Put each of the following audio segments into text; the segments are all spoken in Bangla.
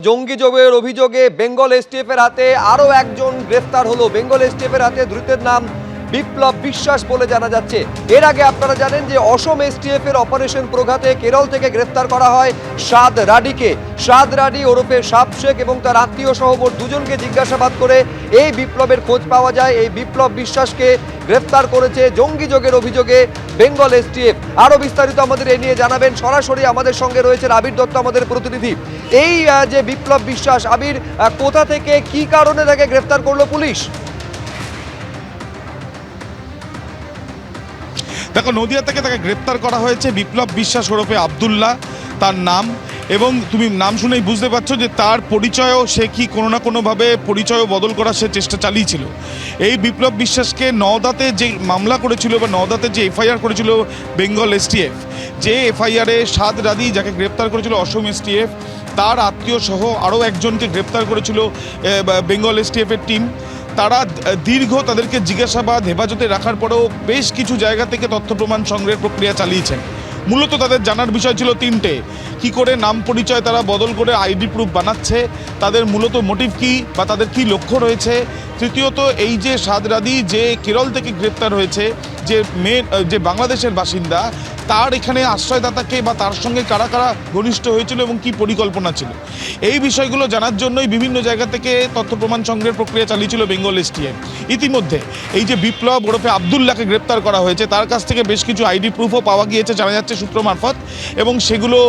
জঙ্গি যোগের অভিযোগে বেঙ্গল এসটিএফের হাতে আরও একজন গ্রেফতার হলো। বেঙ্গল এসটিএফের হাতে ধৃতের নাম বিপ্লব বিশ্বাস বলে জানা যাচ্ছে। এর আগে আপনারা জানেন যে অসম এসটিএফের অপারেশন প্রঘাতে কেরল থেকে গ্রেফতার করা হয় সাদ রাডিকে। সাদ রাডি ওরফে সাপ শেখ এবং তার আত্মীয় সহ মোট দুজনকে জিজ্ঞাসাবাদ করে এই বিপ্লবের খোঁজ পাওয়া যায়। এই বিপ্লব বিশ্বাসকে গ্রেফতার করেছে জঙ্গি যোগের অভিযোগে বেঙ্গল এসটিএফ। আরও বিস্তারিত আমাদের এ নিয়ে জানাবেন, সরাসরি আমাদের সঙ্গে রয়েছেন আবির দত্ত, আমাদের প্রতিনিধি। এই যে বিপ্লব বিশ্বাস, আবির, কোথা থেকে কি কারণে তাকে গ্রেফতার করলো পুলিশ? দেখো, নদিয়া থেকে তাকে গ্রেপ্তার করা হয়েছে। বিপ্লব বিশ্বাস ওরফে আব্দুল্লাহ তার নাম, এবং তুমি নাম শুনেই বুঝতে পারছো যে তার পরিচয়ও সে কি কোনো না কোনোভাবে পরিচয়ও বদল করার সে চেষ্টা চালিয়েছিল। এই বিপ্লব বিশ্বাসকে নওদাতে যে মামলা করেছিল বা নওদাতে যে এফআইআর করেছিল বেঙ্গল এসটিএফ, যে এফআইআরে সাদ রাদি যাকে গ্রেপ্তার করেছিল অসম এসটিএফ, তার আত্মীয় সহ আরও একজনকে গ্রেপ্তার করেছিল বেঙ্গল এসটিএফের টিম। তারা দীর্ঘ তাদেরকে জিজ্ঞাসাবাদ হেফাজতে রাখার পরেও বেশ কিছু জায়গা থেকে তথ্য প্রমাণ সংগ্রহের প্রক্রিয়া চালিয়েছেন। মূলত তাদের জানার বিষয় ছিল তিনটে: কি করে নাম পরিচয় তারা বদল করে আইডি প্রুফ বানাচ্ছে, তাদের মূলত মোটিভ কি বা তাদের কি লক্ষ্য রয়েছে, তৃতীয়ত এই যে সাদ রাদি যে কেরল থেকে গ্রেপ্তার হয়েছে, যে বাংলাদেশের বাসিন্দা, তার এখানে আশ্রয়দাতাকে বা তার সঙ্গে কারা কারা ঘনিষ্ঠ হয়েছিল এবং কি পরিকল্পনা ছিল। এই বিষয়গুলো জানার জন্যই বিভিন্ন জায়গা থেকে তথ্য প্রমাণ সংগ্রহের প্রক্রিয়া চালিয়েছিল বেঙ্গল এসটিএফ। ইতিমধ্যে এই যে বিপ্লব ওরফে আব্দুল্লাহকে গ্রেপ্তার করা হয়েছে, তার কাছ থেকে বেশ কিছু আইডি প্রুফও পাওয়া গিয়েছে জানা যাচ্ছে সূত্র মারফত, এবং সেগুলো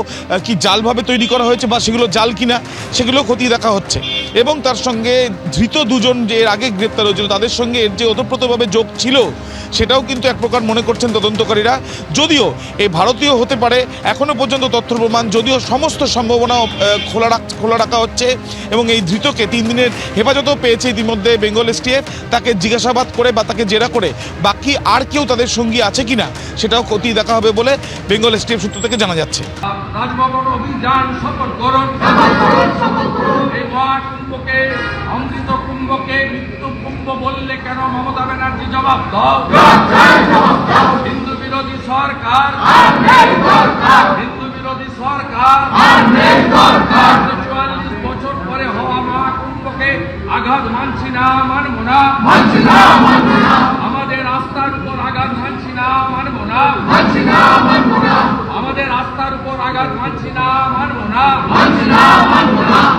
কি জালভাবে তৈরি করা হয়েছে বা সেগুলো জাল কিনা সেগুলো খতিয়ে দেখা হচ্ছে। এবং তার সঙ্গে ধৃত দুজন যে এর আগে গ্রেপ্তার হয়েছিল, তাদের সঙ্গে এর যে ওতপ্রোতভাবে যোগ ছিল সেটাও কিন্তু এক প্রকার মনে করছেন তদন্তকারীরা। যদিও এই ভারতীয় হতে পারে, এখনও পর্যন্ত তথ্য প্রমাণ, যদিও সমস্ত সম্ভাবনা খোলা রাখা হচ্ছে, এবং এই ধৃতকে 3 দিনের হেফাজতও পেয়েছে ইতিমধ্যে বেঙ্গল এসটিএফ। তাকে জিজ্ঞাসাবাদ করে বা তাকে জেরা করে বাকি আর কেউ তাদের সঙ্গী আছে কিনা সেটাও খতিয়ে দেখা হবে বলে বেঙ্গল এসটিএফ সূত্র থেকে জানা যাচ্ছে। রাজভবন অভিযান সফল করুন, এই মহাকুম্ভকে, অমৃত কুম্ভকে মৃত্যু কুম্ভ বললে কেন মমতা ব্যানার্জি জবাব দাও। হিন্দু বিরোধী সরকার, হিন্দু বিরোধী সরকার 44 বছর পরে হওয়া মহাকুম্ভকে আঘাত মানছি না, মানব না। আমাদের আস্থার উপর আঘাত মানছি না, মানব না। আমাদের আস্থার উপর আঘাত মানছি না, মানব না।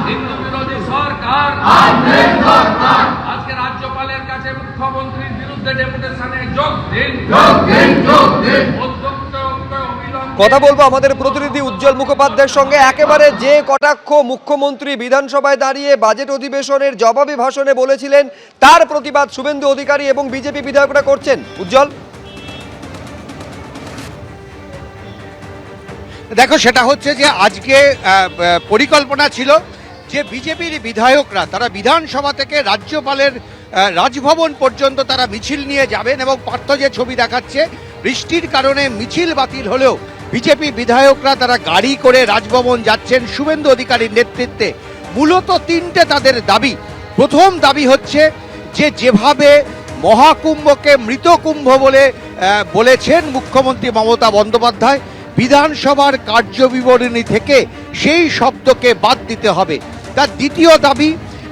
হিন্দু বিরোধী সরকার আজকে রাজ্যপালের কাছে মুখ্যমন্ত্রীর বিরুদ্ধে ডেপুটেশনে যোগ দিন। কথা বলবো আমাদের প্রতিনিধি উজ্জ্বল মুখোপাধ্যায়ের সঙ্গে। একেবারে যে কটাক্ষ মুখ্যমন্ত্রী বিধানসভায় দাঁড়িয়ে বাজেট অধিবেশনের জবাবি ভাষণে বলেছিলেন, তার প্রতিবাদ শুভেন্দু অধিকারী এবং বিজেপি বিধায়করা করছেন। উজ্জ্বল, দেখো, সেটা হচ্ছে যে আজকে পরিকল্পনা ছিল যে বিজেপির বিধায়করা তারা বিধানসভা থেকে রাজ্যপালের রাজভবন পর্যন্ত তারা মিছিল নিয়ে যাবেন, এবং পার্থ যে ছবি দেখাচ্ছে, বৃষ্টির কারণে মিছিল বাতিল হলেও বিজেপি বিধায়করা তারা গাড়ি করে রাজভবন যাচ্ছেন শুভেন্দু অধিকারীর নেতৃত্বে। মূলত তিনটে তাদের দাবি। প্রথম দাবি হচ্ছে যে যেভাবে মহাকুম্ভকে মৃত কুম্ভ বলে বলেছেন মুখ্যমন্ত্রী মমতা বন্দ্যোপাধ্যায়, বিধানসভার কার্যবিবরণী থেকে সেই শব্দকে বাদ দিতে হবে। তার দ্বিতীয় দাবি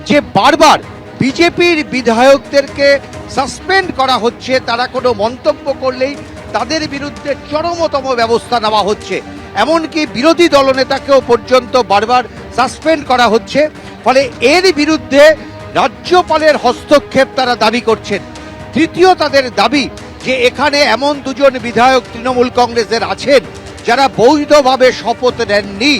যে বারবার বিজেপির বিধায়কদেরকে সাসপেন্ড করা হচ্ছে, তারা কোনো মন্তব্য করলেই তাদের বিরুদ্ধে চরমতম ব্যবস্থা নেওয়া হচ্ছে, এমনকি বিরোধী দলনেতাকেও পর্যন্ত বারবার সাসপেন্ড করা হচ্ছে। ফলে এর বিরুদ্ধে রাজ্যপালের হস্তক্ষেপ তারা দাবি করছেন। তৃতীয় তাদের দাবি যে এখানে এমন দুজন বিধায়ক তৃণমূল কংগ্রেসের আছেন যারা বৈধভাবে শপথ নেননি।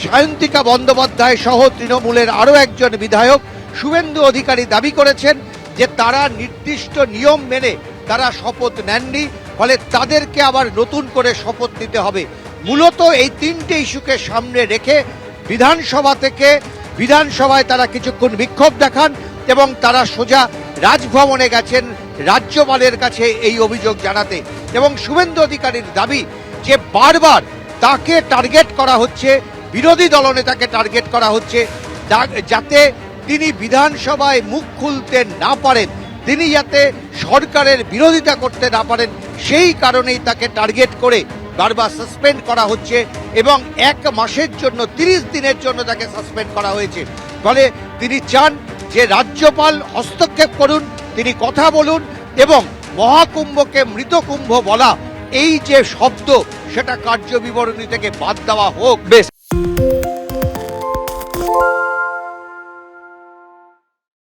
সায়ন্তিকা বন্দ্যোপাধ্যায় সহ তৃণমূলের আরও একজন বিধায়ক শুভেন্দু অধিকারী দাবি করেছেন যে তারা নির্দিষ্ট নিয়ম মেনে তারা শপথ নেননি, ফলে তাদেরকে আবার নতুন করে শপথ নিতে হবে। মূলত এই তিনটে ইস্যুকে সামনে রেখে বিধানসভায় তারা কিছুক্ষণ বিক্ষোভ দেখান, এবং তারা সোজা রাজভবনে গেছেন রাজ্যপালের কাছে এই অভিযোগ জানাতে। এবং শুভেন্দু অধিকারীর দাবি যে বারবার তাকে টার্গেট করা হচ্ছে, বিরোধী দলনেতাকে টার্গেট করা হচ্ছে, যাতে তিনি বিধানসভায় মুখ খুলতে না পারেন, তিনি যাতে সরকারের বিরোধিতা করতে না পারেন, সেই কারণেই তাকে টার্গেট করে বারবার সাসপেন্ড করা হচ্ছে এবং 1 মাসের জন্য 30 দিনের জন্য তাকে সাসপেন্ড করা হয়েছে। ফলে তিনি চান যে রাজ্যপাল হস্তক্ষেপ করুন, তিনি কথা বলুন এবং মহাকুম্ভকে মৃত কুম্ভ বলা এই যে শব্দ সেটা কার্যবিবরণী থেকে বাদ দেওয়া হোক। বেশ।